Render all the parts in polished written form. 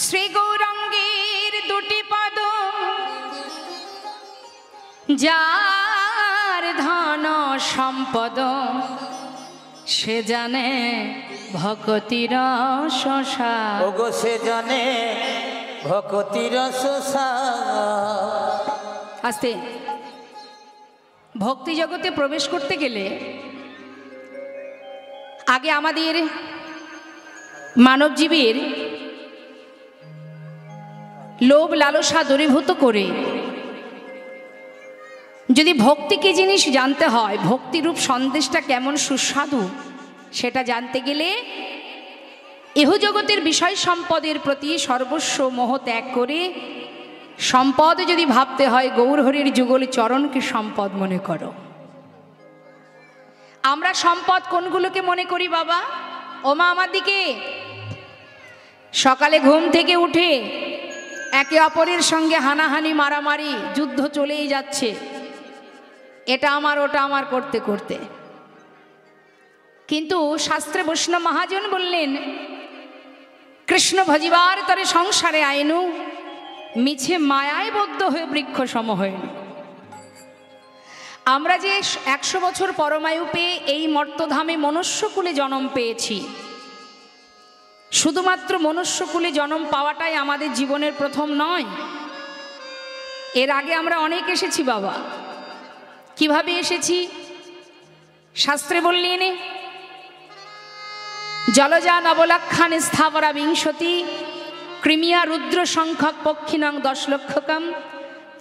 শ্রী গৌরাঙ্গের দুটি পদ যার ধন সম্পদ সে জানে ভকতির শশা। ওগো সে জানে ভকতির শশা। আস্তে। ভক্তি জগতে প্রবেশ করতে গেলে আগে আমাদের মানব জীবের লোভ লালসা দূরীভূত করে যদি ভক্তি কি জিনিস জানতে হয়, ভক্তিরূপ সন্দেশটা কেমন সুস্বাদু সেটা জানতে গেলে ইহ জগতের বিষয় সম্পদের প্রতি সর্বস্ব মোহ ত্যাগ করে সম্পদ যদি ভাবতে হয় গৌরহরির যুগল চরণকে সম্পদ মনে করো। আমরা সম্পদ কোনগুলোকে মনে করি বাবা? ওমা আমার দিকে। সকালে ঘুম থেকে উঠে একে অপরের সঙ্গে হানাহানি মারামারি যুদ্ধ চলেই যাচ্ছে, এটা আমার ওটা আমার করতে করতে। কিন্তু শাস্ত্রে বৈষ্ণব মহাজন বললেন কৃষ্ণ ভজিবার তরে সংসারে আইনু মিছে মায়ায় বদ্ধ হয়ে বৃক্ষ সম হয়নি। আমরা যে 100 বছর পরমায়ু পেয়ে এই মর্তধামে মনুষ্যকুলে জন্ম পেয়েছি, শুধুমাত্র মনুষ্যকুলে জন্ম পাওয়াটাই আমাদের জীবনের প্রথম নয়। এর আগে আমরা অনেক এসেছি বাবা। কিভাবে এসেছি? শাস্ত্রে বললেন জলজা নবলক্ষানি স্থাবরা বিংশতি কৃমিয়া রুদ্র সংখ্যক পক্ষিণং 10 লক্ষকম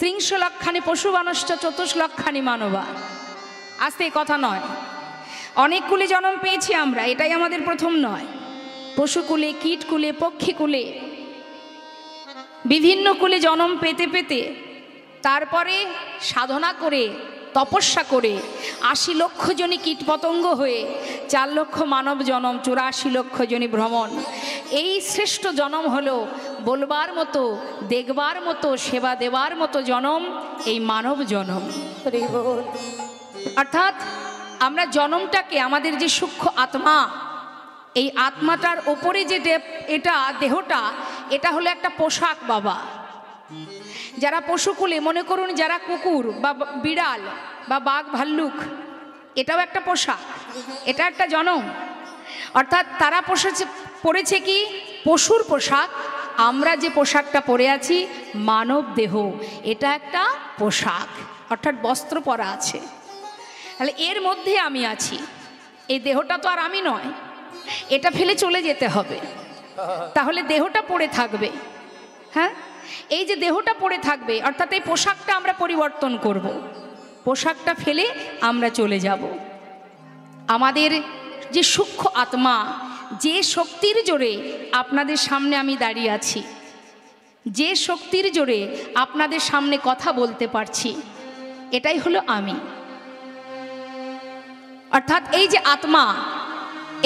30 লক্ষানি পশুবানশ্চ 24 লক্ষানি মানবা। আস্তে কথা নয়, অনেক কুলে জন্ম পেয়েছি আমরা, এটাই আমাদের প্রথম নয়। পশুকুলে, কীটকুলে, পক্ষীকুলে, বিভিন্ন কুলে জন্ম পেতে পেতে তারপরে সাধনা করে তপস্যা করে 80 লক্ষ জনী কীটপতঙ্গ হয়ে 4 লক্ষ মানব জনম, 84 লক্ষ জনী ভ্রমণ। এই শ্রেষ্ঠ জনম হলো বলবার মতো, দেখবার মতো, সেবা দেবার মতো জনম এই মানব জনম। অর্থাৎ আমরা জনমটাকে আমাদের যে সূক্ষ্ম আত্মা, এই আত্মাটার ওপরে যে এটা দেহটা, এটা হলো একটা পোশাক বাবা। যারা পশুকুলে মনে করুন, যারা কুকুর বা বিড়াল বা বাঘ ভাল্লুক, এটাও একটা পোশাক, এটা একটা জনম। অর্থাৎ তারা পরেছে কি পশুর পোশাক, আমরা যে পোশাকটা পরে আছি মানব দেহ, এটা একটা পোশাক, অর্থাৎ বস্ত্র পরা আছে। তাহলে এর মধ্যে আমি আছি, এই দেহটা তো আর আমি নয়, এটা ফেলে চলে যেতে হবে, তাহলে দেহটা পড়ে থাকবে। হ্যাঁ, এই যে দেহটা পড়ে থাকবে, অর্থাৎ এই পোশাকটা আমরা পরিবর্তন করব, পোশাকটা ফেলে আমরা চলে যাব। আমাদের যে সূক্ষ্ম আত্মা, যে শক্তির জোরে আপনাদের সামনে আমি দাঁড়িয়ে আছি, যে শক্তির জোরে আপনাদের সামনে কথা বলতে পারছি, এটাই হলো আমি। অর্থাৎ এই যে আত্মা,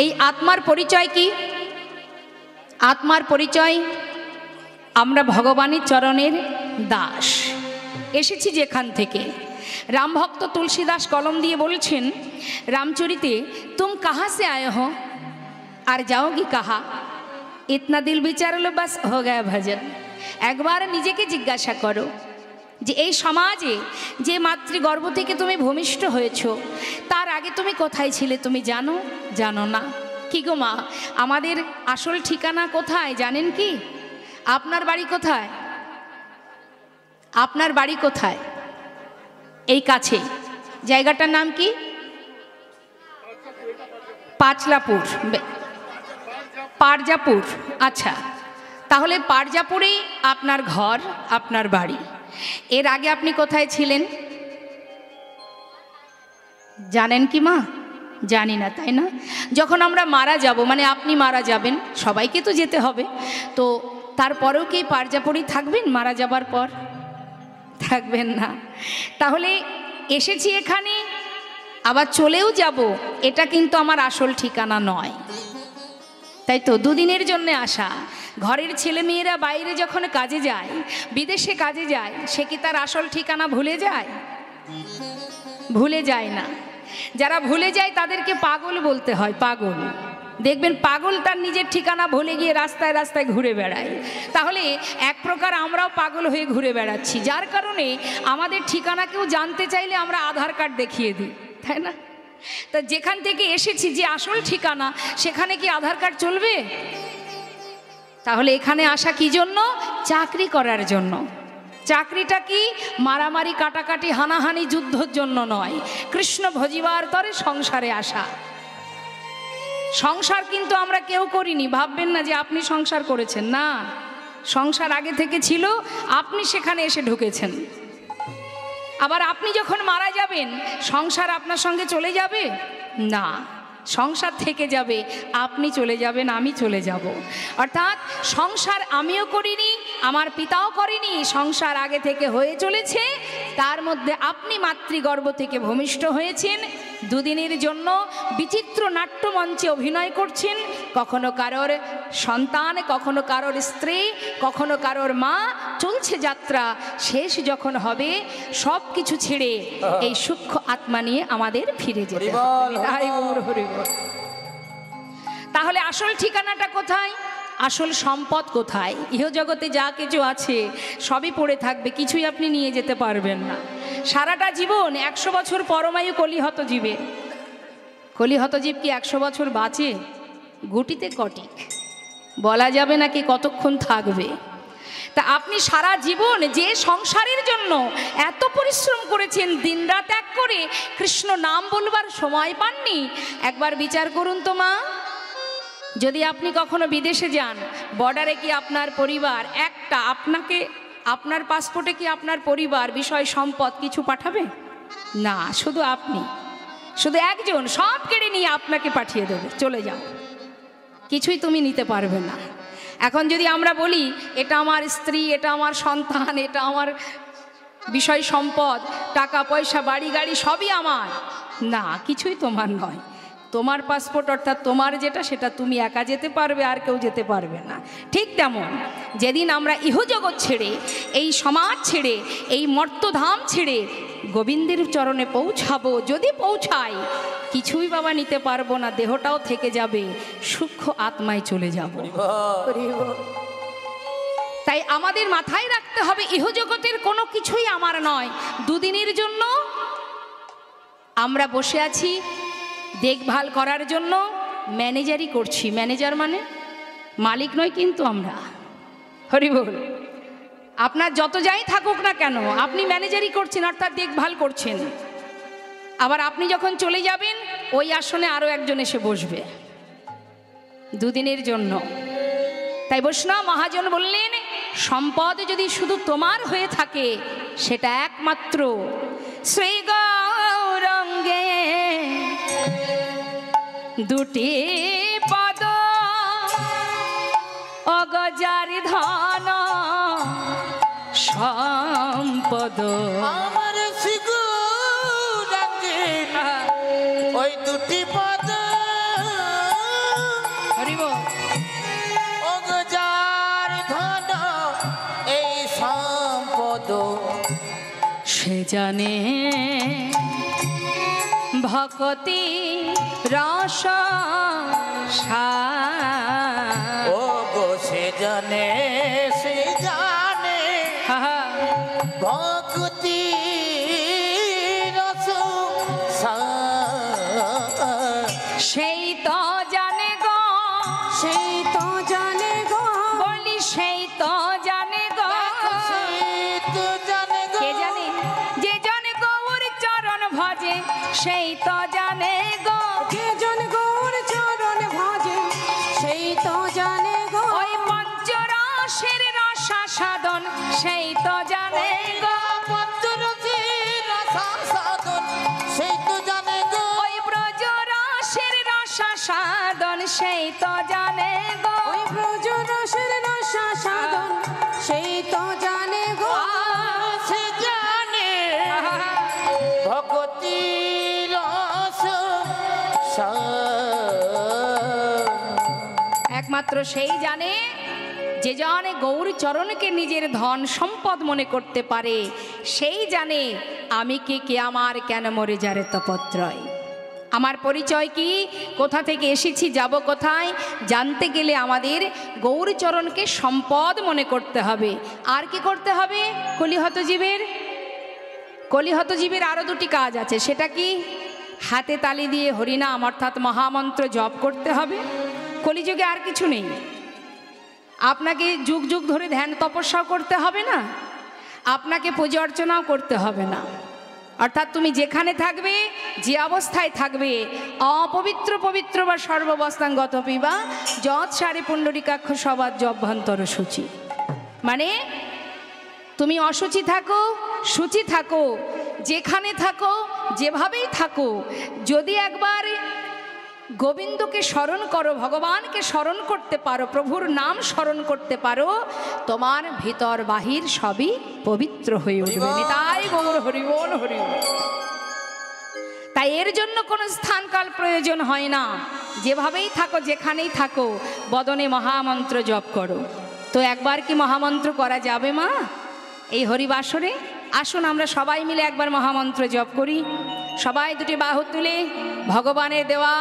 এই আত্মার পরিচয় কি? আত্মার পরিচয় আমরা ভগবানের চরণের দাস। এসেছি যেখান থেকে, রামভক্ত তুলসীদাস কলম দিয়ে বলছেন রামচরিতে, তুম কাহা সে আয়ে হো আর যাওগি কাহা, ইতনা দিল বিচারলো বাস হো গয়া ভজন। একবার নিজেকে জিজ্ঞাসা করো যে এই সমাজে যে মাতৃগর্ভ থেকে তুমি ভূমিষ্ঠ হয়েছ, তার আগে তুমি কোথায় ছিলে তুমি জানো? জানো না। কি গো মা, আমাদের আসল ঠিকানা কোথায় জানেন কি? আপনার বাড়ি কোথায়? আপনার বাড়ি কোথায়? এই কাছে, জায়গাটার নাম কি? পাঁচলাপুর, পারজাপুর। আচ্ছা, তাহলে পারজাপুরেই আপনার ঘর, আপনার বাড়ি। এর আগে আপনি কোথায় ছিলেন জানেন কি মা? জানি না, তাই না? যখন আমরা মারা যাব, মানে আপনি মারা যাবেন, সবাইকে তো যেতে হবে, তো তারপরেও কি পারজাপুরেই থাকবেন? মারা যাবার পর থাকবেন না। তাহলে এসেছি এখানে, আবার চলেও যাব, এটা কিন্তু আমার আসল ঠিকানা নয়, তাই তো? দুদিনের জন্য আসা। ঘরের ছেলে মেয়েরা বাইরে যখন কাজে যায়, বিদেশে কাজে যায়, সে কি তার আসল ঠিকানা ভুলে যায়? ভুলে যায় না। যারা ভুলে যায় তাদেরকে পাগল বলতে হয়, পাগল। দেখবেন পাগল তার নিজের ঠিকানা ভুলে গিয়ে রাস্তায় রাস্তায় ঘুরে বেড়ায়। তাহলে এক প্রকার আমরাও পাগল হয়ে ঘুরে বেড়াচ্ছি, যার কারণে আমাদের ঠিকানা কেউ জানতে চাইলে আমরা আধার কার্ড দেখিয়ে দিই, তাই না? তা যেখান থেকে এসেছি, যে আসল ঠিকানা, সেখানে কি আধার কার্ড চলবে? তাহলে এখানে আসা কি জন্য? চাকরি করার জন্য। চাকরিটা কি মারামারি, কাটাকাটি, হানাহানি, যুদ্ধর জন্য নয়, কৃষ্ণ ভজিবার তরে সংসারে আসা। সংসার কিন্তু আমরা কেউ করিনি, ভাববেন না যে আপনি সংসার করেছেন, না, সংসার আগে থেকে ছিল, আপনি সেখানে এসে ঢুকেছেন। আবার আপনি যখন মারা যাবেন, সংসার আপনার সঙ্গে চলে যাবে না, সংসার থেকে যাবে, আপনি চলে যাবেন, আমি চলে যাব। অর্থাৎ সংসার আমিও করিনি, আমার পিতাও করেনি, সংসার আগে থেকে হয়ে চলেছে। তার মধ্যে আপনি মাতৃগর্ভ থেকে ভূমিষ্ঠ হয়েছেন, দুদিনের জন্য বিচিত্র নাট্যমঞ্চে অভিনয় করছেন, কখনো কারোর সন্তান, কখনো কারোর স্ত্রী, কখনো কারোর মা, চলছে যাত্রা। শেষ যখন হবে, সব কিছু ছেড়ে এই সূক্ষ্ম আত্মা নিয়ে আমাদের ফিরে যেতে হবে। তাহলে আসল ঠিকানাটা কোথায়? আসল সম্পদ কোথায়? ইহজগতে যা কিছু আছে সবই পড়ে থাকবে, কিছুই আপনি নিয়ে যেতে পারবেন না। সারাটা জীবন 100 বছর পরমায়ু কলিহত জীবে, কলিহত জীব কি 100 বছর বাঁচে? গুটিতে কটিক, বলা যাবে না কি কতক্ষণ থাকবে। তা আপনি সারা জীবন যে সংসারের জন্য এত পরিশ্রম করেছেন, দিনরাত এক করে কৃষ্ণ নাম বলবার সময় পাননি। একবার বিচার করুন তো মা, যদি আপনি কখনো বিদেশে যান, বর্ডারে কি আপনার পরিবার একটা, আপনাকে, আপনার পাসপোর্টে কি আপনার পরিবার, বিষয় সম্পদ কিছু পাঠাবে না? শুধু আপনি, শুধু একজন, সব কেড়ে নিয়ে আপনাকে পাঠিয়ে দেবে, চলে যাও, কিছুই তুমি নিতে পারবে না। এখন যদি আমরা বলি এটা আমার স্ত্রী, এটা আমার সন্তান, এটা আমার বিষয় সম্পদ, টাকা পয়সা, বাড়ি গাড়ি সবই আমার, না, কিছুই তোমার নয়। তোমার পাসপোর্ট অর্থাৎ তোমার যেটা, সেটা তুমি একা যেতে পারবে, আর কেউ যেতে পারবে না। ঠিক তেমন যেদিন আমরা ইহজগৎ ছেড়ে, এই সমাজ ছেড়ে, এই মর্তধাম ছেড়ে গোবিন্দের চরণে পৌঁছাবো, যদি পৌঁছাই, কিছুই বাবা নিতে পারবো না, দেহটাও থেকে যাবে, সূক্ষ্ম আত্মায় চলে যাব। তাই আমাদের মাথায় রাখতে হবে, ইহজগতের কোনো কিছুই আমার নয়। দুদিনের জন্য আমরা বসে আছি দেখভাল করার জন্য, ম্যানেজারই করছি। ম্যানেজার মানে মালিক নয় কিন্তু আমরা, হরি বল। আপনার যত যাই থাকুক না কেন, আপনি ম্যানেজারই করছেন, অর্থাৎ দেখভাল করছেন। আবার আপনি যখন চলে যাবেন, ওই আসনে আরও একজন এসে বসবে দুদিনের জন্য। তাই বৈষ্ণব মহাজন বললেন, সম্পদ যদি শুধু তোমার হয়ে থাকে, সেটা একমাত্র শ্রী গৌরাঙ্গে দুটি পদ, অগজার ধন সম্পদ। আমার শ্রী গৌরাঙ্গে ওই দুটি পদ, অগজার ধন এই সম্পদ। সে জানে ভক্তি রস ও গো, সে জানে, সে জানে ভক্তি রস, সেই তো জানে গো, সেই তো জানে গো, বলি সেই তো জানে গো, সেই তো জানে গো। কে জানে? যে জন গৌর চরণ ভজে, সেই তো জানে গো, যে জন গৌর চরণ ভজে, সেই তো জানে গো, ওই পঞ্চরসের রসা সাধন, সেই তো জানে গো, পঞ্চরসের রসা সাধন, সেই তো জানে গো, ওই ব্রজরসের রসা সাধন, সেই তো জানে গো, ওই ব্রজ রসের রসা সাধন, সেই তো জানে গো, সে জানে ভক্তি রস। একমাত্র সেই জানে, যে জানে গৌর চরণকে নিজের ধন সম্পদ মনে করতে পারে, সেই জানে আমি কে, কে আমার, কেন মরে যারে তপত্রয়। আমার পরিচয় কি, কোথা থেকে এসেছি, যাব কোথায়, জানতে গেলে আমাদের গৌরচরণকে সম্পদ মনে করতে হবে। আর কি করতে হবে? কলিহত জীবের আরও দুটি কাজ আছে। সেটা কি? হাতে তালি দিয়ে হরিনাম অর্থাৎ মহামন্ত্র জপ করতে হবে। কলিযুগে আর কিছু নেই। আপনাকে যুগ যুগ ধরে ধ্যান তপস্যাও করতে হবে না, আপনাকে পুজো অর্চনাও করতে হবে না। অর্থাৎ তুমি যেখানে থাকবে, যে অবস্থায় থাকবে, অপবিত্র পবিত্র বা সর্ববস্থাঙ্গত পিবা যৎ সারে পুণ্ডরিকাক্ষ সবাদ জভ্যন্তর সূচি। মানে তুমি অসুচি থাকো, সূচি থাকো, যেখানে থাকো, যেভাবেই থাকো, যদি একবার গোবিন্দকে স্মরণ করো, ভগবানকে স্মরণ করতে পারো, প্রভুর নাম স্মরণ করতে পারো, তোমার ভিতর বাহির সবই পবিত্র হয়ে উঠবে। নিতাই গৌর হরিবোল হরিবোল। তাই এর জন্য কোনো স্থানকাল প্রয়োজন হয় না। যেভাবেই থাকো, যেখানেই থাকো, বদনে মহামন্ত্র জপ করো। তো একবার কি মহামন্ত্র করা যাবে মা এই হরিবাসরে? আসুন আমরা সবাই মিলে একবার মহামন্ত্র জপ করি। সবাই দুটি বাহু তুলে ভগবানের দেওয়া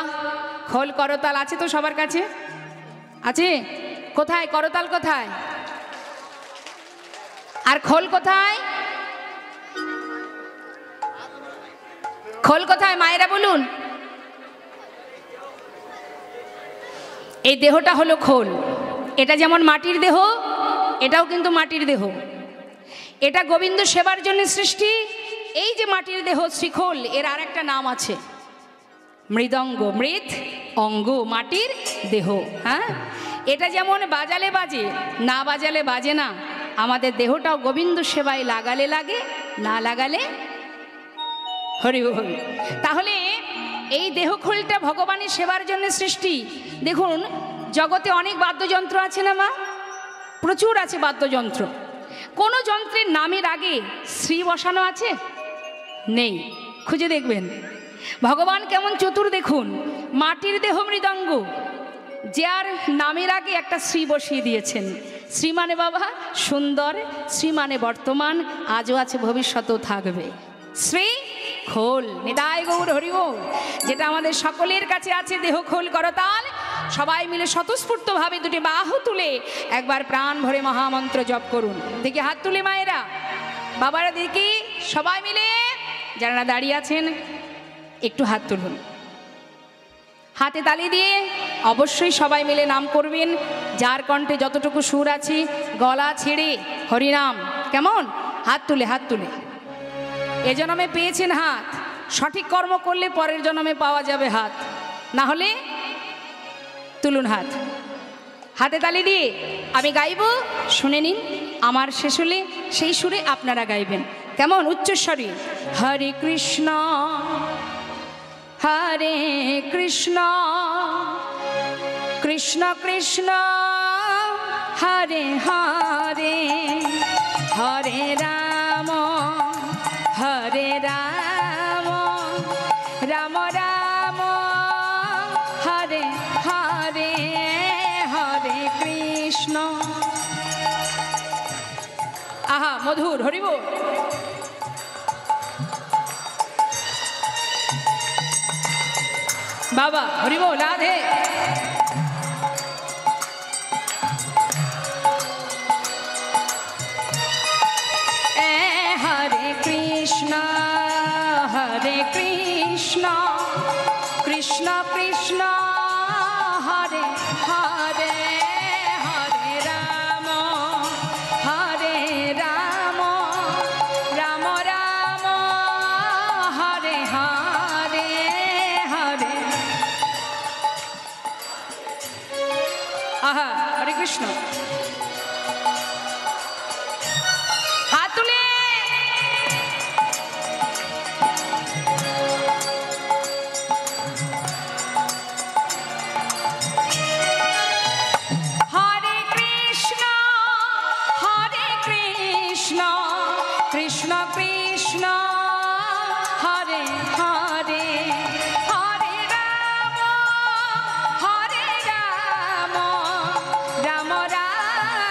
খোল করতাল আছে তো সবার কাছে? আছে? কোথায় করতাল, কোথায়? আর খোল কোথায়? খোল কোথায় মায়েরা বলুন? এই দেহটা হলো খোল। এটা যেমন মাটির দেহ, এটাও কিন্তু মাটির দেহ। এটা গোবিন্দ সেবার জন্য সৃষ্টি। এই যে মাটির দেহ শ্রীখোল, এর আর একটা নাম আছে মৃদঙ্গ। মৃৎ অঙ্গ, মাটির দেহ। হ্যাঁ, এটা যেমন বাজালে বাজে, না বাজালে বাজে না, আমাদের দেহটাও গোবিন্দ সেবায় লাগালে লাগে, না লাগালে হরি হরি। তাহলে এই দেহখোলটা ভগবানের সেবার জন্য সৃষ্টি। দেখুন জগতে অনেক বাদ্যযন্ত্র আছে না মা? প্রচুর আছে বাদ্যযন্ত্র। কোনো যন্ত্রের নামের আগে শ্রী বসানো আছে? নেই, খুঁজে দেখবেন। ভগবান কেমন চতুর দেখুন। মাটির দেহ মৃদঙ্গ, যার নামের আগে একটা শ্রী বসিয়ে দিয়েছেন। শ্রী মানে বাবা সুন্দর, শ্রী মানে বর্তমান, আজও আছে, ভবিষ্যতেও থাকবে। শ্রী খোল। নিতাই গৌর হরিবোল। যেটা আমাদের সকলের কাছে আছে, দেহ খোল করতাল। সবাই মিলে স্বতঃস্ফূর্তভাবে দুটি বাহু তুলে একবার প্রাণ ভরে মহামন্ত্র জপ করুন। দেখি হাত তুলে মায়েরা, বাবারা দেখি, সবাই মিলে যারা দাঁড়িয়ে আছেন একটু হাত তুলুন। হাতে তালি দিয়ে অবশ্যই সবাই মিলে নাম করবেন। যার কণ্ঠে যতটুকু সুর আছে, গলা ছেড়ে হরিনাম। কেমন? হাত তুলে, হাত তুলে। এ জন্মে পেয়েছেন হাত, সঠিক কর্ম করলে পরের জন্মে পাওয়া যাবে হাত, না হলে তুলুন হাত। হাতে তালি দিয়ে আমি গাইব, শুনে নিন। আমার শেষ হলে সেই সুরে আপনারা গাইবেন। কেমন? উচ্চস্বরে। হরে কৃষ্ণ হরে কৃষ্ণ কৃষ্ণ কৃষ্ণ হরে হরে, হরে রাম হরে রাম, রাম রাম হরে হরে, হরে কৃষ্ণ। আহা মধুর, হরিবোল। বাবা হরিবোল, রাধে। হরে কৃষ্ণ হরে কৃষ্ণ কৃষ্ণ কৃষ্ণ হরে হরে, হরে রাম হরে রাম, রাম রাম হরে হরে, হরে। আহা, হরে কৃষ্ণ। হাত তুলে হরে কৃষ্ণ হরে কৃষ্ণ কৃষ্ণ কৃষ্ণ হরে হরে, হরে রাম রাম রাম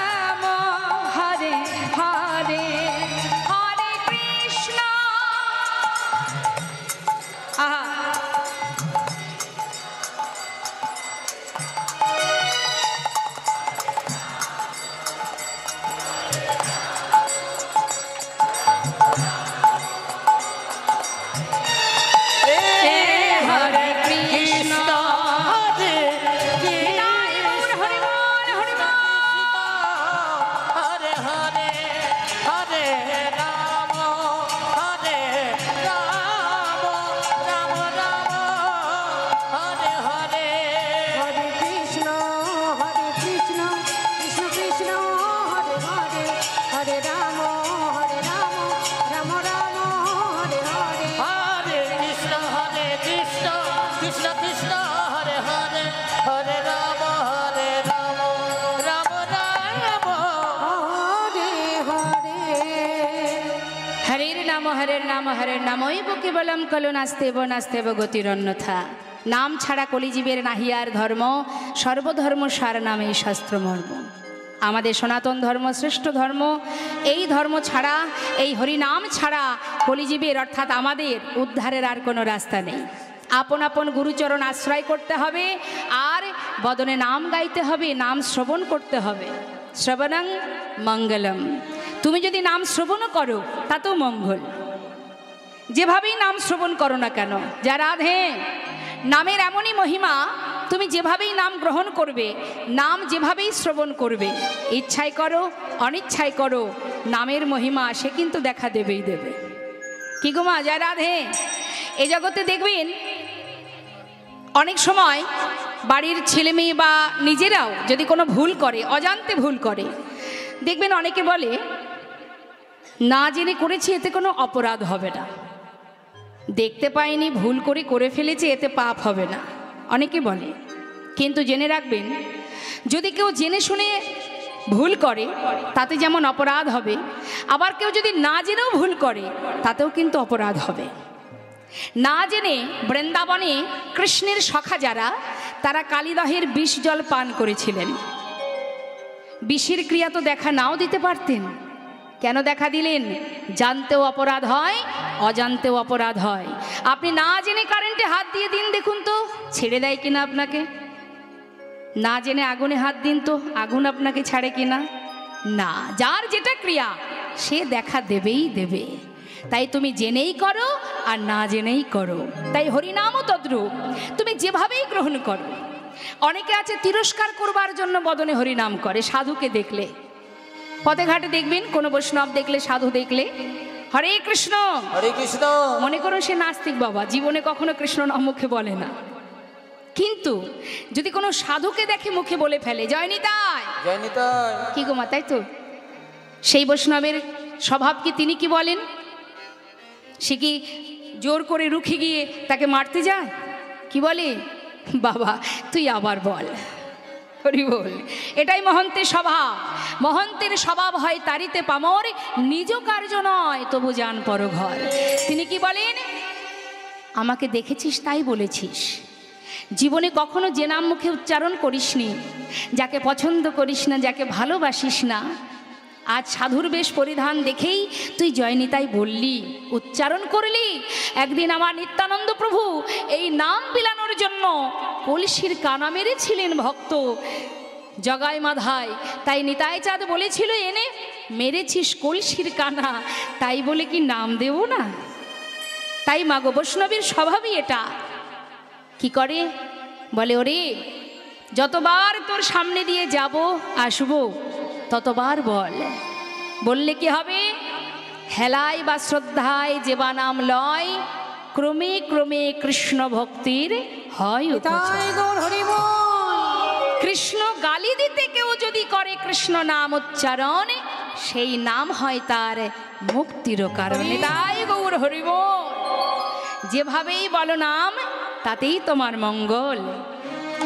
হরে রাম রাম রাম হরে হরে। হরে কৃষ্ণ কৃষ্ণ কৃষ্ণ হরে হরে, হরে রাম রাম রাম হরে হরে। হরের নাম হরের নামৈব কেবলম কলো নাস্তেব নাস্তেব গতিরন্যথা। নাম ছাড়া কলিজীবের নাহিয়ার ধর্ম, সর্বধর্ম সার নামে শাস্ত্রমর্ম। আমাদের সনাতন ধর্ম শ্রেষ্ঠ ধর্ম। এই ধর্ম ছাড়া, এই হরিনাম ছাড়া কলিজীবের অর্থাৎ আমাদের উদ্ধারের আর কোনো রাস্তা নেই। আপন আপন গুরুচরণ আশ্রয় করতে হবে, আর বদনে নাম গাইতে হবে, নাম শ্রবণ করতে হবে। শ্রবণং মঙ্গলম। তুমি যদি নাম শ্রবণও করো তাতেও মঙ্গল। যেভাবেই নাম শ্রবণ করো না কেন, যা রাধে নামের এমনই মহিমা, তুমি যেভাবেই নাম গ্রহণ করবে, নাম যেভাবেই শ্রবণ করবে, ইচ্ছায় করো অনিচ্ছায় করো, নামের মহিমা সে কিন্তু দেখা দেবেই দেবে। কি গো মা, যা রাধে। এ জগতে দেখবেন অনেক সময় বাড়ির ছেলে মেয়ে বা নিজেরাও যদি কোনো ভুল করে, অজান্তে ভুল করে, দেখবেন অনেকে বলে না জেনে করেছি এতে কোনো অপরাধ হবে না, দেখতে পাইনি ভুল করে ফেলেছি এতে পাপ হবে না, অনেকে বলে। কিন্তু জেনে রাখবেন, যদি কেউ জেনে শুনে ভুল করে তাতে যেমন অপরাধ হবে, আবার কেউ যদি না জেনেও ভুল করে তাতেও কিন্তু অপরাধ হবে। না জেনে বৃন্দাবনে কৃষ্ণের সখা যারা, তারা কালিদহের বিষ জল পান করেছিলেন। বিষের ক্রিয়া তো দেখা নাও দিতে পারতেন, কেন দেখা দিলেন? জানতেও অপরাধ হয়, অজান্তেও অপরাধ হয়। আপনি না জেনে কারেন্টে হাত দিয়ে দিন, দেখুন তো ছেড়ে দেয় কিনা আপনাকে। না জেনে আগুনে হাত দিন তো আগুন আপনাকে ছাড়ে কিনা। না, যার যেটা ক্রিয়া সে দেখা দেবেই দেবে। তাই তুমি জেনেই করো আর না জেনেই করো। তাই হরিনামও তদ্রূপ, তুমি যেভাবেই গ্রহণ করো। অনেকে আছে তিরস্কার করবার জন্য বদনে হরিনাম করে। সাধুকে দেখলে, পথে ঘাটে দেখবেন কোনো বৈষ্ণব দেখলে, সাধু দেখলে হরে কৃষ্ণ হরে কৃষ্ণ মনে করুন সে নাস্তিক বাবা, জীবনে কখনো কৃষ্ণ নাম মুখে বলে না। কিন্তু যদি কোনো সাধুকে দেখে মুখে বলে ফেলে জয় নিতাই, জয় নিতাই। কি গো মা, তাই তো? সেই বৈষ্ণবের স্বভাব কি? তিনি কি বলেন? সে কি জোর করে রুখে গিয়ে তাকে মারতে যায়? কি বলে, বাবা তুই আবার বল, হরি বল। এটাই মহন্তের স্বভাব। মহন্তের স্বভাব হয় তারিতে পামর, নিজ কার্য নয় তবু যান পর ঘর। তিনি কি বলেন? আমাকে দেখেছিস তাই বলেছিস, জীবনে কখনো যে নাম মুখে উচ্চারণ করিসনি, যাকে পছন্দ করিস না, যাকে ভালোবাসিস না, আজ সাধুর বেশ পরিধান দেখেই তুই জয়নিতাই বললি, উচ্চারণ করলি। একদিন আমার নিত্যানন্দ প্রভু এই নাম বিলানোর জন্য কলসির কানা মেরেছিলেন ভক্ত জগাই মাধায়। তাই নিতাই চাঁদ বলেছিল, এনে মেরেছিস কলসির কানা, তাই বলে কি নাম দেব না? তাই মাগো বৈষ্ণবীর স্বভাবই এটা। কি করে বলে, ওরে যতবার তোর সামনে দিয়ে যাব আসবো ততবার বল। বললে কি হবে? হেলায় বা শ্রদ্ধায় যেবা নাম লয়, ক্রমে ক্রমে কৃষ্ণ ভক্তির হয় উপচয়। তাই গৌর হরি বল। কৃষ্ণ গালি দিতে কেউ যদি করে কৃষ্ণ নাম উচ্চারণ, সেই নাম হয় তার মুক্তির কারণ। তাই গৌর হরি বল। যেভাবেই বলো নাম তাতেই তোমার মঙ্গল।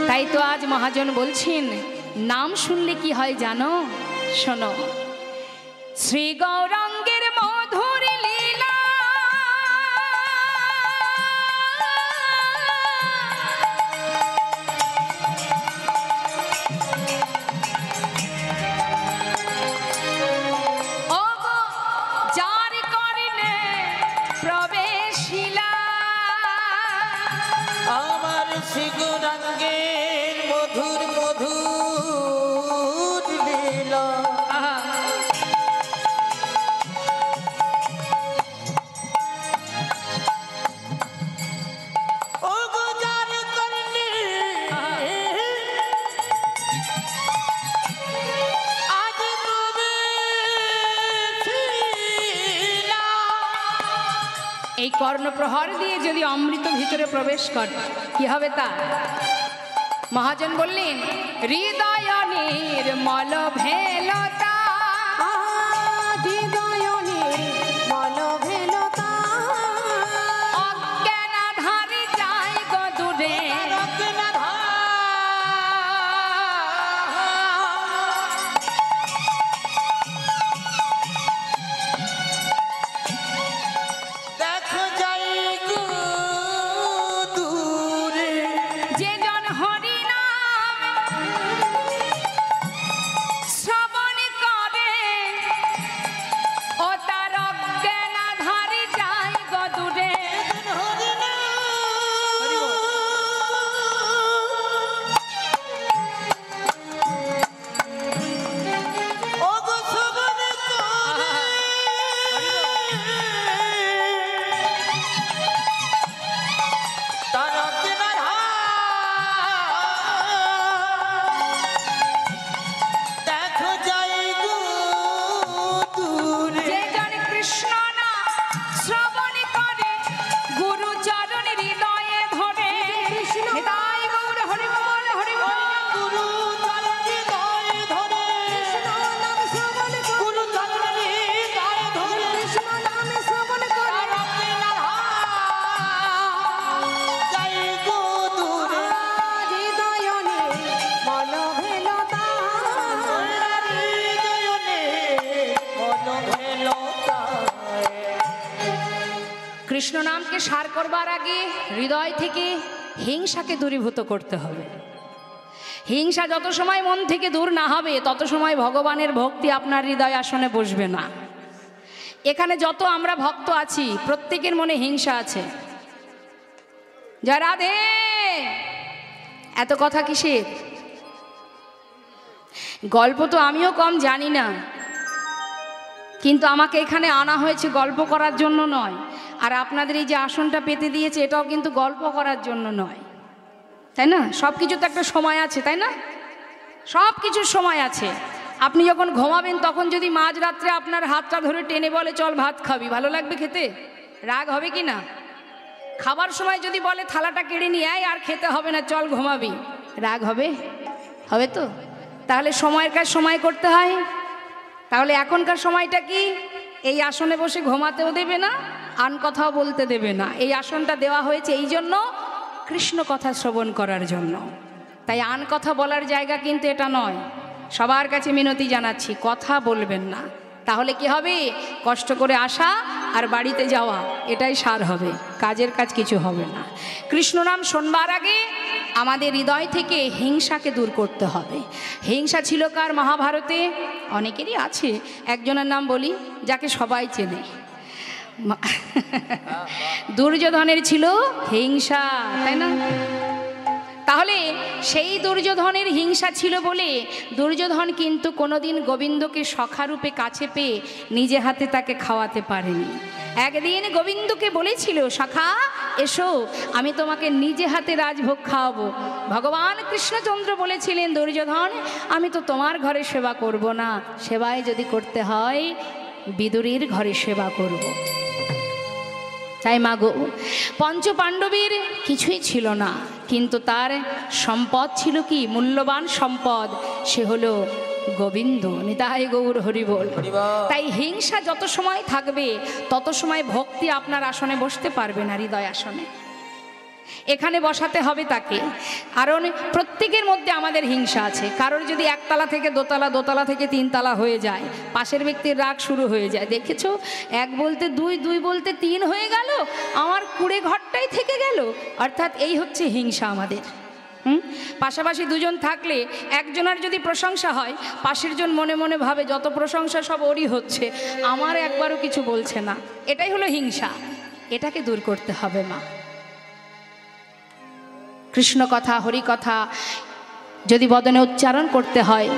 তাই তো আজ মহাজন বলছেন, নাম শুনলে কি হয় জানো? শোনো, শ্রী গৌরাঙ্গের মধুর লীলা, ও গো যার কর্ণে প্রবেশিলা, আমার শ্রীগৌরাঙ্গের মধুর মধুর লীলা। ও গো যার কর্ণে আজ প্রবেশিলা। এই কর্ণপ্রহর দিয়ে যদি অমৃত ভিতরে প্রবেশ করে কি হবে তা? মহাজন বললেন, হৃদয় নির্মল ভেলতা, কৃষ্ণ নামকে সার করবার আগে হৃদয় থেকে হিংসাকে দূরীভূত করতে হবে। হিংসা যত সময় মন থেকে দূর না হবে তত সময় ভগবানের ভক্তি আপনার হৃদয় আসনে বসবে না। এখানে যত আমরা ভক্ত আছি প্রত্যেকের মনে হিংসা আছে। জয় রাধে। এত কথা কিসের? গল্প তো আমিও কম জানি না, কিন্তু আমাকে এখানে আনা হয়েছে গল্প করার জন্য নয়। আর আপনাদের এই যে আসনটা পেতে দিয়েছে এটাও কিন্তু গল্প করার জন্য নয়, তাই না? সব কিছু তো একটা সময় আছে, তাই না? সব কিছুর সময় আছে। আপনি যখন ঘুমাবেন তখন যদি মাঝরাত্রে আপনার হাতটা ধরে টেনে বলে চল ভাত খাবি, ভালো লাগবে খেতে? রাগ হবে কি না? খাবার সময় যদি বলে থালাটা কেড়ে নিয়ে আয় আর খেতে হবে না চল ঘুমাবি, রাগ হবে? হবে তো। তাহলে সময়ের কাজ সময় করতে হয়। তাহলে এখনকার সময়টা কি? এই আসনে বসে ঘুমাতেও দেবে না, আন কথাও বলতে দেবে না। এই আসনটা দেওয়া হয়েছে এই জন্য, কৃষ্ণ কথা শ্রবণ করার জন্য। তাই আন কথা বলার জায়গা কিন্তু এটা নয়। সবার কাছে মিনতি জানাচ্ছি, কথা বলবেন না। তাহলে কি হবে? কষ্ট করে আসা আর বাড়িতে যাওয়া, এটাই সার হবে, কাজের কাজ কিছু হবে না। কৃষ্ণ নাম শোনবার আগে আমাদের হৃদয় থেকে হিংসাকে দূর করতে হবে। হিংসা ছিল কার মহাভারতে? অনেকেরই আছে। একজনের নাম বলি যাকে সবাই চেনে, দুর্যোধনের ছিল হিংসা, তাই না? তাহলে সেই দুর্যোধনের হিংসা ছিল বলে দুর্যোধন কিন্তু কোনোদিন গোবিন্দকে সখারূপে কাছে পেয়ে নিজে হাতে তাকে খাওয়াতে পারেনি। একদিন গোবিন্দকে বলেছিল, সখা এসো আমি তোমাকে নিজে হাতে রাজভোগ খাওয়াবো। ভগবান কৃষ্ণচন্দ্র বলেছিলেন, দুর্যোধন আমি তো তোমার ঘরে সেবা করব না, সেবায় যদি করতে হয় বিদুরের ঘরে সেবা করব। তাই মাগো, পঞ্চপাণ্ডবের কিছুই ছিল না, কিন্তু তার সম্পদ ছিল কি? মূল্যবান সম্পদ, সে হলো গোবিন্দ। নিতাই গৌর হরি বল। তাই হিংসা যত সময় থাকবে তত সময় ভক্তি আপনার আসনে বসতে পারবে না, হৃদয় আসনে। এখানে বসাতে হবে তাকে। কারণ প্রত্যেকের মধ্যে আমাদের হিংসা আছে। কারোর যদি একতলা থেকে দোতলা, দোতলা থেকে তিনতলা হয়ে যায়, পাশের ব্যক্তির রাগ শুরু হয়ে যায়। দেখেছো, এক বলতে দুই, দুই বলতে তিন হয়ে গেল, আমার কুড়ে ঘরটাই থেকে গেল। অর্থাৎ এই হচ্ছে হিংসা আমাদের। পাশাপাশি দুজন থাকলে একজনের যদি প্রশংসা হয়, পাশের জন মনে মনে ভাবে যত প্রশংসা সব ওরই হচ্ছে, আমার একবারও কিছু বলছে না। এটাই হলো হিংসা। এটাকে দূর করতে হবে মা। কৃষ্ণ কথা, হরি কথা যদি বদনে উচ্চারণ করতে হয়,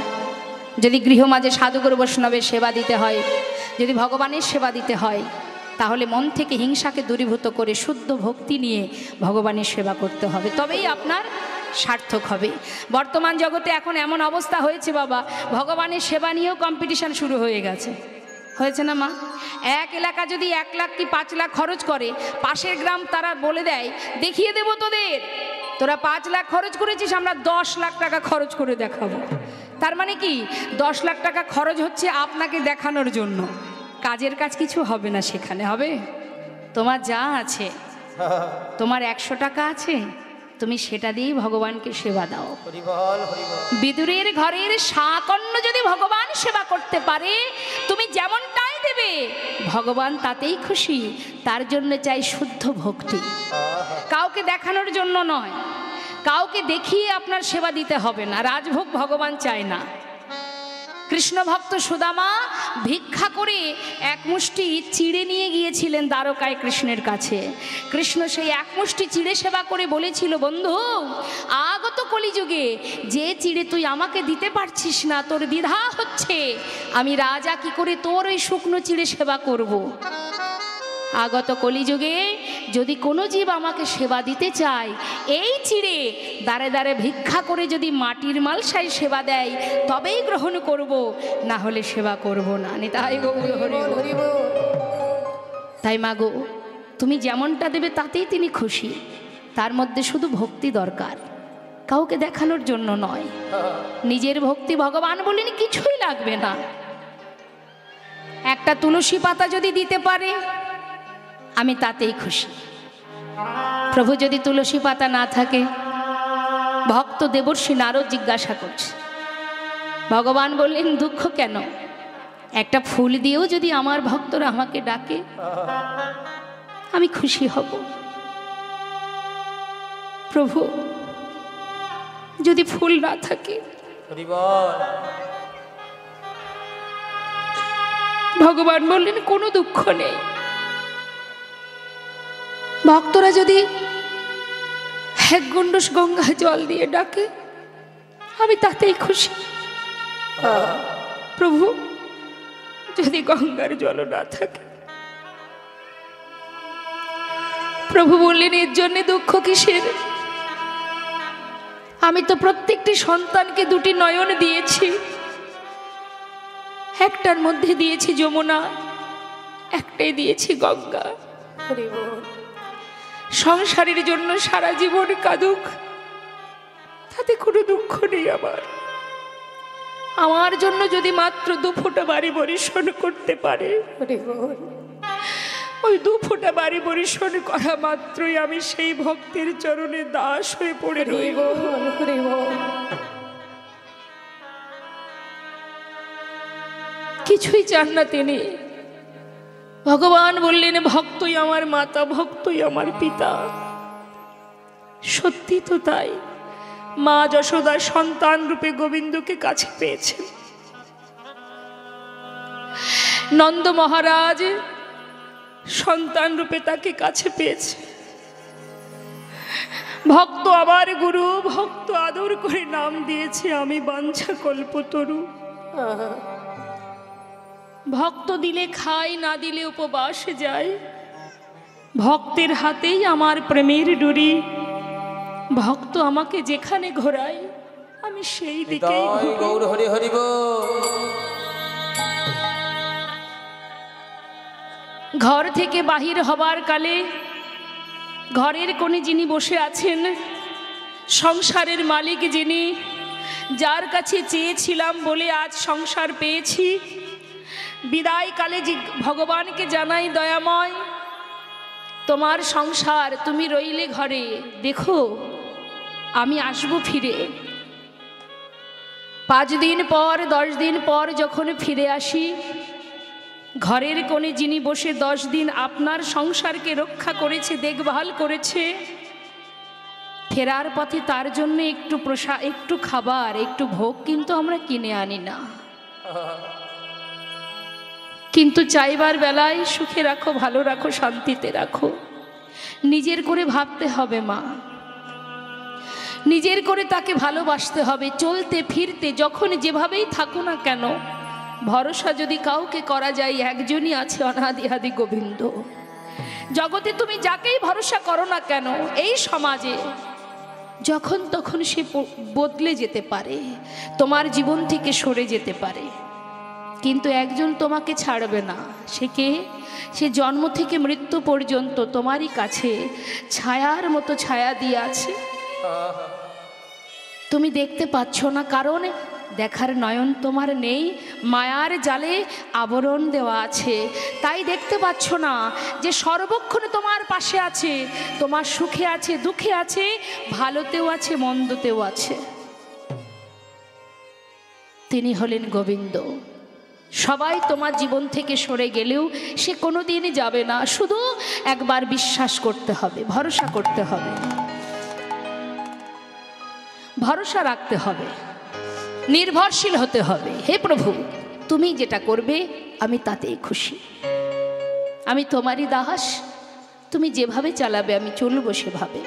যদি গৃহমাঝে সাধুগুরু বৈষ্ণবের সেবা দিতে হয়, যদি ভগবানের সেবা দিতে হয়, তাহলে মন থেকে হিংসাকে দূরীভূত করে শুদ্ধ ভক্তি নিয়ে ভগবানের সেবা করতে হবে, তবেই আপনার সার্থক হবে। বর্তমান জগতে এখন এমন অবস্থা হয়েছে বাবা, ভগবানের সেবা নিয়েও কম্পিটিশান শুরু হয়ে গেছে। হয়েছে না মা? এক এলাকা যদি 1 লাখ কি 5 লাখ খরচ করে, পাশের গ্রাম তারা বলে দেয় দেখিয়ে দেবো তোদের, তোরা 5 লাখ খরচ করেছিস, আমরা 10 লাখ টাকা খরচ করে দেখাবো। তার মানে কি 10 লাখ টাকা খরচ হচ্ছে আপনাকে দেখানোর জন্য, কাজের কাজ কিছু হবে না সেখানে। হবে? তোমার যা আছে, তোমার 100 টাকা আছে, তুমি সেটা দিয়েই ভগবানকে সেবা দাও। বিদুরের ঘরের শাকন্য যদি ভগবান সেবা করতে পারে, তুমি যেমনটাই দেবে ভগবান তাতেই খুশি। তার জন্য চাই শুদ্ধ ভক্তি, কাউকে দেখানোর জন্য নয়, কাউকে দেখিয়ে আপনার সেবা দিতে হবে না। রাজভোগ ভগবান চায় না। কৃষ্ণ ভক্ত সুদামা ভিক্ষা করে এক মুষ্টি চিড়ে নিয়ে গিয়েছিলেন দ্বারকায় কৃষ্ণের কাছে। কৃষ্ণ সেই এক মুষ্টি চিড়ে সেবা করে বলেছিল, বন্ধু আগত কলিযুগে যে চিড়ে তুই আমাকে দিতে পারছিস না, তোর দ্বিধা হচ্ছে, আমি রাজা কি করে তোর ওই শুকনো চিড়ে সেবা করব। আগত কলিযুগে যদি কোনো জীব আমাকে সেবা দিতে চায়, এই চিড়ে দাঁড়ে দাঁড়ে ভিক্ষা করে যদি মাটির মালসায় সেবা দেয় তবেই গ্রহণ করব, না হলে সেবা করব না। নিতাই গৌর হরি বল। তাই মাগো, তুমি যেমনটা দেবে তাতেই তিনি খুশি। তার মধ্যে শুধু ভক্তি দরকার, কাউকে দেখানোর জন্য নয়। নিজের ভক্তি ভগবান বলেন কিছুই লাগবে না। একটা তুলসী পাতা যদি দিতে পারে আমি তাতেই খুশি। প্রভু যদি তুলসী পাতা না থাকে, ভক্ত দেবর্ষী নারদ জিজ্ঞাসা করছে, ভগবান বললেন দুঃখ কেন? একটা ফুল দিয়েও যদি আমার ভক্তরা আমাকে ডাকে, আমি খুশি হব। প্রভু, যদি ফুল না থাকে, ভগবান বললেন কোনো দুঃখ নেই। ভক্তরা যদি এক গণ্ডুষ গঙ্গা জল দিয়ে ডাকে, আমি তাতেই খুশি। প্রভু, যদি গঙ্গার জল না থাকে, প্রভু বললেন এর জন্য দুঃখ কিসের? আমি তো প্রত্যেকটি সন্তানকে দুটি নয়ন দিয়েছি, একটার মধ্যে দিয়েছি যমুনা, একটাই দিয়েছি গঙ্গা। সংসারের জন্য সারা জীবন কাঁদুক, তাতে কোনো দুঃখ নেই। আমার জন্য যদি মাত্র 2 ফোঁটা বাড়ি বরিশন করতে পারে, ওই 2 ফোঁটা বাড়ি বরিশন করা মাত্রই আমি সেই ভক্তের চরণে দাস হয়ে পড়ে রইব। কিছুই চান না তিনি। ভগবান বললেন ভক্তই আমার মাতা, ভক্তই আমার পিতা। সত্যি তো তাই। মা যশোদা সন্তান রূপে গোবিন্দকে কাছে পেয়েছেন, নন্দ মহারাজ সন্তান রূপে তাকে কাছে পেয়েছে। ভক্ত আমার গুরু, ভক্ত আদর করে নাম দিয়েছে আমি বাঞ্ছা কল্পতরু। ভক্ত দিলে খায়, না দিলে উপবাসে যায়। ভক্তের হাতেই আমার প্রেমের ডুরি। ভক্ত আমাকে যেখানে ঘোরায়, আমি সেই দিকেই ঘুরি। ঘর থেকে বাহির হবার কালে ঘরের কোণে যিনি বসে আছেন, সংসারের মালিক যিনি, যার কাছে চেয়েছিলাম বলে আজ সংসার পেয়েছি, বিদায় কালে ভগবানকে জানাই দয়াময়, তোমার সংসার, তুমি রইলে ঘরে, দেখো আমি আসবো ফিরে। 5 দিন পর 10 দিন পর যখন ফিরে আসি, ঘরের কোণে যিনি বসে 10 দিন আপনার সংসারকে রক্ষা করেছে, দেখভাল করেছে, ফেরার পথে তার জন্য একটু একটু খাবার, একটু ভোগ কিন্তু আমরা কিনে আনি না। কিন্তু চাইবার বেলায় সুখে রাখো, ভালো রাখো, শান্তিতে রাখো। নিজের করে ভাবতে হবে মা, নিজের করে তাকে ভালোবাসতে হবে। চলতে ফিরতে যখন যেভাবেই থাকো না কেন, ভরসা যদি কাউকে করা যায়, একজনই আছে, অনাদি আদি গোবিন্দ। জগতে তুমি যাকেই ভরসা করো না কেন, এই সমাজে যখন তখন সে বদলে যেতে পারে, তোমার জীবন থেকে সরে যেতে পারে, কিন্তু একজন তোমাকে ছাড়বে না। সে কে? সে জন্ম থেকে মৃত্যু পর্যন্ত তোমারই কাছে ছায়ার মতো ছায়া দিয়ে আছে। তুমি দেখতে পাচ্ছ না, কারণ দেখার নয়ন তোমার নেই, মায়ার জালে আবরণ দেওয়া আছে। তাই দেখতে পাচ্ছ না যে সর্বক্ষণ তোমার পাশে আছে, তোমার সুখে আছে, দুঃখে আছে, ভালোতেও আছে, মন্দতেও আছে। তিনি হলেন গোবিন্দ। সবাই তোমার জীবন থেকে সরে গেলেও সে কোনোদিনই যাবে না। শুধু একবার বিশ্বাস করতে হবে, ভরসা করতে হবে, ভরসা রাখতে হবে, নির্ভরশীল হতে হবে। হে প্রভু, তুমি যেটা করবে আমি তাতেই খুশি। আমি তোমারই দাস, তুমি যেভাবে চালাবে আমি চলবো সেভাবে।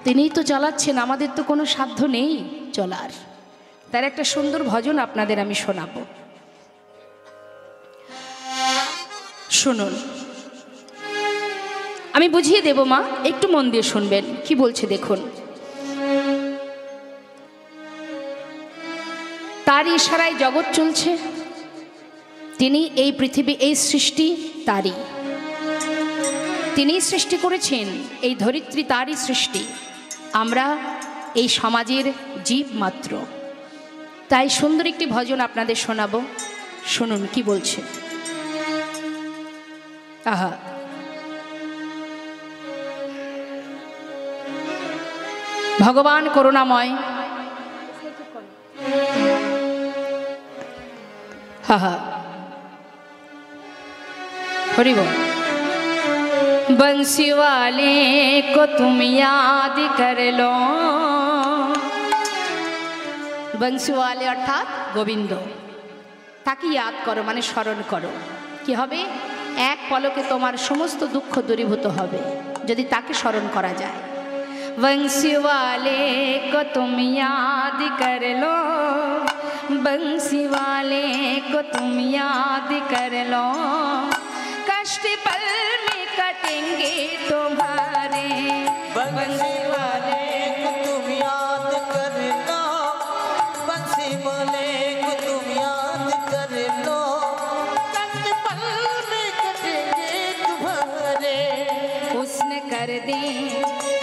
তিনিই তো চালাচ্ছেন, আমাদের তো কোনো সাধ্য নেই চলার। তার একটা সুন্দর ভজন আপনাদের আমি শোনাবো, শুনুন। আমি বুঝিয়ে দেব মা, একটু মন দিয়ে শুনবেন কি বলছে দেখুন। তার ইশারায় জগৎ চলছে, তিনি এই পৃথিবী, এই সৃষ্টি তারই, তিনিই সৃষ্টি করেছেন। এই ধরিত্রী তারই সৃষ্টি, আমরা এই সমাজের জীব মাত্র। তাই সুন্দর একটি ভজন আপনাদের শোনাবো, শুনুন কি বলছে। আহা, ভগবান করুণাময়, হা হা, হরি বল। बंसी वाले को तुम याद कर लो। बंसी वाले अर्थात गोविंद, ताके याद करो মানে স্মরণ করো। কি হবে? এক পলকে তোমার সমস্ত দুঃখ দূরীভূত হবে যদি তাকে স্মরণ করা যায়। बंसी वाले को तुम याद कर लो, बंसी वाले को तुम याद कर लो, कष्ट पल में कटेंगे तुम्हारे। बंसी वाले को तुम याद कर लो, बंसी वाले को तुम याद कर लो, कष्ट पल में कटेंगे तुम्हारे। उसने कर दी,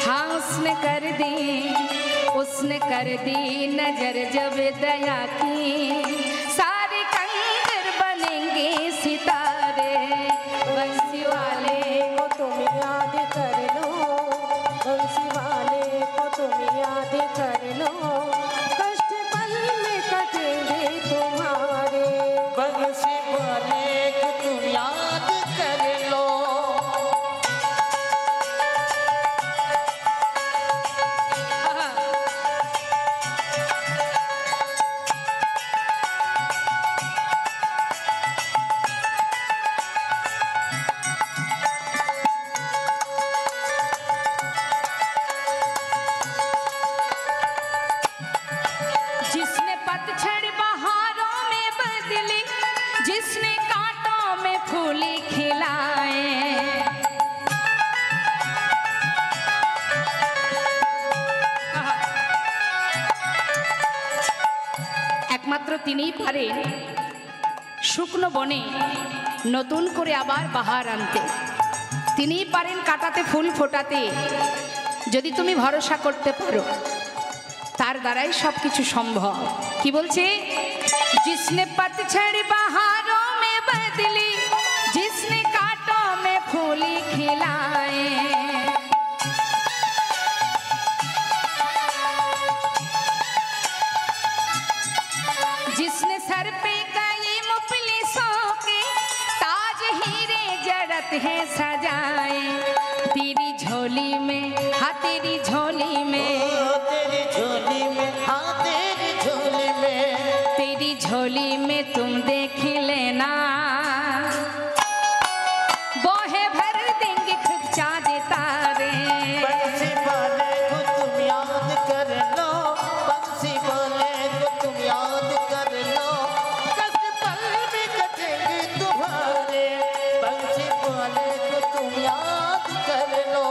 हाँ उसने कर दी, उसने कर दी नजर जब दया की, सारे कंकर बनेंगे सितारे। बंसी वाले को तुम याद कर लो, बंसी वाले को तुम याद कर लो, कष्ट पल में कटेंगे तुम्हारे। बंसी वाले को तुम याद कर लो। जिसने पतझड़ बहारों में बदली, जिसने कांटों में फूल खिलाए, একমাত্র তিনিই পারেন শুকনো বনে নতুন করে আবার বাহার আনতে। তিনিই পারেন কাটাতে ফুল ফোটাতে। যদি তুমি ভরসা করতে পারো তার দ্বারাই সবকিছু সম্ভব। কি বলছে? जिसने पतझड़ बहारों में बदली, जिसने कांटों में फूल खिलाए, जिसने सर पे कई मुफलिसों के ताज हीरे जड़त है सजाए, तेरी झोली में, हाँ तेरी झोली में, तेरी झोली में, हाँ तेरी झोली में, तेरी झोली में तुम देख लेना, बोहे भर देंगे खुद चाँद तारे। बंसी वाले को तुम याद कर लो, बंसी वाले को तुम याद कर लो, कष्ट पल में कटेंगे तुम्हारे। बंसी वाले को तुम याद कर लो।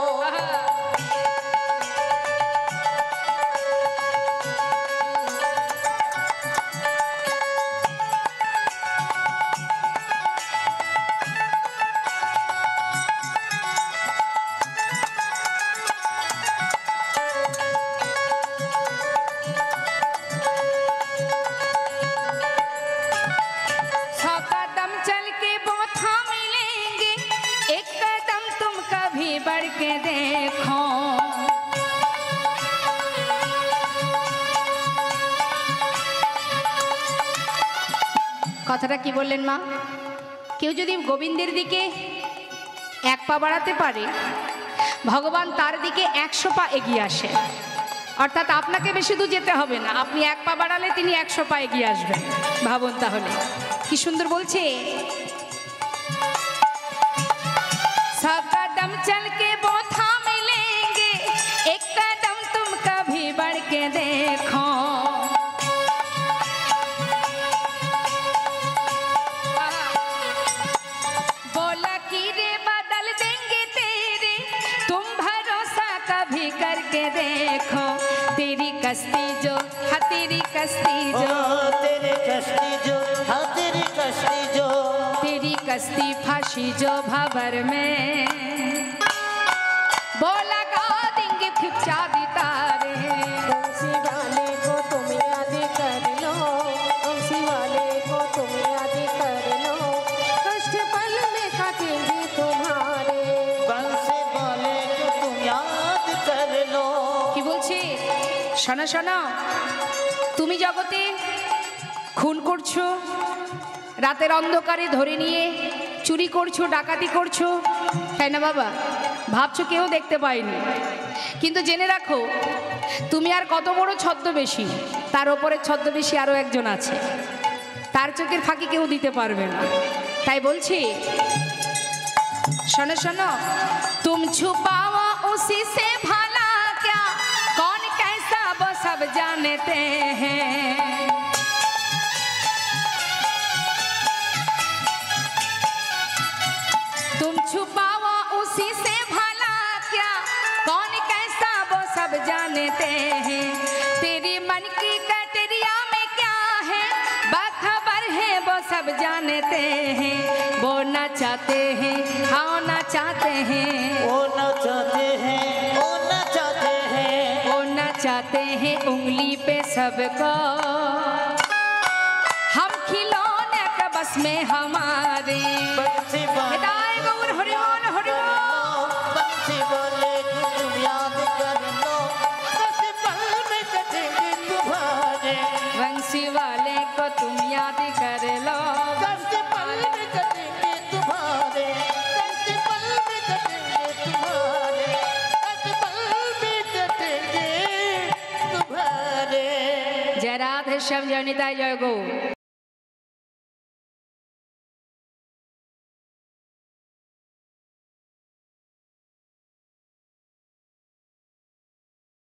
सौ कदम चल के बोथा मिलेंगे, एक कदम तुम कभी बढ़ के देखो। কথাটা কি বললেন মা? কেউ যদি গোবিন্দের দিকে এক পা বাড়াতে পারে, ভগবান তার দিকে 100 পা এগিয়ে আসে। অর্থাৎ আপনাকে বেশি দূর যেতে হবে না, আপনি এক পা বাড়ালে তিনি 100 পা এগিয়ে আসবেন। ভাবুন তাহলে কি সুন্দর বলছে। सब कदम चल के बोथा मिलेंगे, एक कदम तुम कभी बढ़ के देखो। बोला कि रे बदल देंगे तेरे, तुम भरोसा कभी करके देखो। तेरी कश्ती जो, हाँ तेरी कश्ती जो, तेरी कश्ती जो, हाँ तेरी कश्ती जो, तेरी कश्ती फांसी जो भंवर में, वो लगा देंगे फिर चाँद तारे। बंसी वाले को तुम याद कर लो, बंसी वाले को तुम याद कर लो, कष्ट पल में काटेंगे तुम्हारे। बंसी वाले को तुम याद कर लो। কি বলছে? শোনো শোনো, তুমি জগতে খুন করছো, রাতের অন্ধকারে ধরে নিয়ে চুরি করছো, ডাকাতি করছো, তাই না বাবা? ভাবছো কেউ দেখতে পায়নি, কিন্তু জেনে রাখো তুমি আর কত বড় ছদ্মবেশী, তার ওপরে ছদ্মবেশী আরো একজন আছে, তার চোখের ফাঁকি কেউ দিতে পারবে না। তাই বলছি, শোনো শোনো, तुम छुपाओ उसी से भला क्या, कौन कैसा वो सब जानते हैं। तुम छुपाओ उसी से भला क्या, कौन कैसा वो सब जानते हैं। तेरी मन की कटरिया में क्या है, बाखबर है वो सब जानते हैं। वो ना चाहते हैं, हाँ ना चाहते हैं, वो न चाहते हैं, वो न चाहते हैं, वो ना चाहते हैं उंगली पे सबको, हम खिलौने के बस में हमारे। बंसी वाले हिदाय गौर हरि बोल हरि बोल। बंसी वाले को तुम याद कर लो, दस पल में कटेंगे तुम्हारे। बंसी वाले को तुम याद कर लो, दस पल में कटेंगे तुम्हारे, दस पल में कटेंगे तुम्हारे, दस पल में कटेंगे तुम्हारे। जय राधे श्याम, जय निताई, जय गौ।